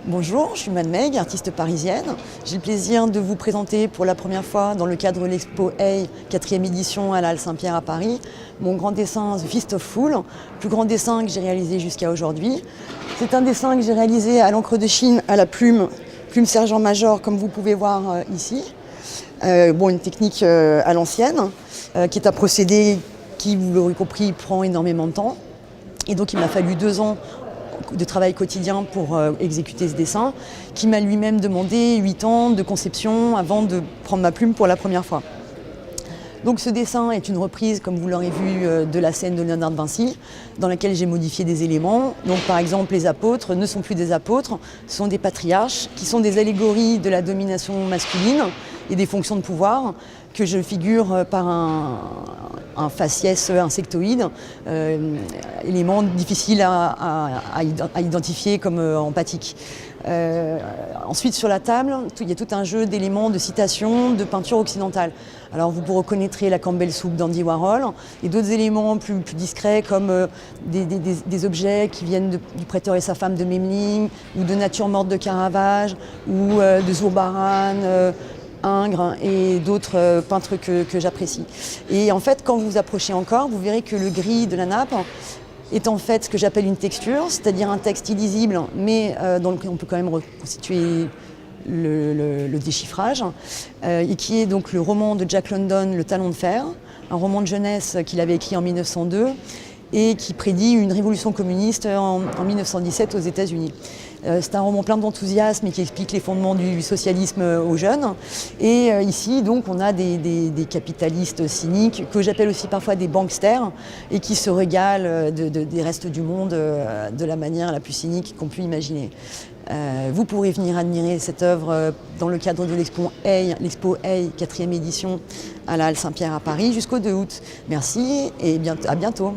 Bonjour, je suis Mad Meg, artiste parisienne. J'ai le plaisir de vous présenter pour la première fois dans le cadre de l'Expo A, 4e édition à la Halle Saint-Pierre à Paris, mon grand dessin The Fist of Fool, le plus grand dessin que j'ai réalisé jusqu'à aujourd'hui. C'est un dessin que j'ai réalisé à l'encre de Chine, à la plume sergent-major, comme vous pouvez voir ici. Une technique à l'ancienne, qui est un procédé qui, vous l'aurez compris, prend énormément de temps. Et donc il m'a fallu 2 ans de travail quotidien pour exécuter ce dessin, qui m'a lui-même demandé 8 ans de conception avant de prendre ma plume pour la première fois. Donc ce dessin est une reprise, comme vous l'aurez vu, de la scène de Léonard de Vinci, dans laquelle j'ai modifié des éléments. Donc par exemple, les apôtres ne sont plus des apôtres, ce sont des patriarches, qui sont des allégories de la domination masculine et des fonctions de pouvoir, que je figure par un faciès insectoïde, élément difficile à identifier comme empathique. Ensuite, sur la table, il y a tout un jeu d'éléments de citation, de peinture occidentale. Alors vous reconnaîtrez la Campbell Soup d'Andy Warhol et d'autres éléments plus discrets comme des objets qui viennent du Prêteur et sa femme de Memling, ou de Nature morte de Caravage, ou de Zurbaran, Ingres et d'autres peintres que j'apprécie. Et en fait, quand vous vous approchez encore, vous verrez que le gris de la nappe est en fait ce que j'appelle une texture, c'est-à-dire un texte illisible, mais dans lequel on peut quand même reconstituer le déchiffrage, et qui est donc le roman de Jack London, Le Talon de fer, un roman de jeunesse qu'il avait écrit en 1902 et qui prédit une révolution communiste en 1917 aux États-Unis. C'est un roman plein d'enthousiasme et qui explique les fondements du socialisme aux jeunes. Et ici, donc, on a des capitalistes cyniques, que j'appelle aussi parfois des banksters, et qui se régalent des restes du monde de la manière la plus cynique qu'on peut imaginer. Vous pourrez venir admirer cette œuvre dans le cadre de l'Expo A, 4e édition à la Halle Saint-Pierre à Paris jusqu'au 2 août. Merci et à bientôt.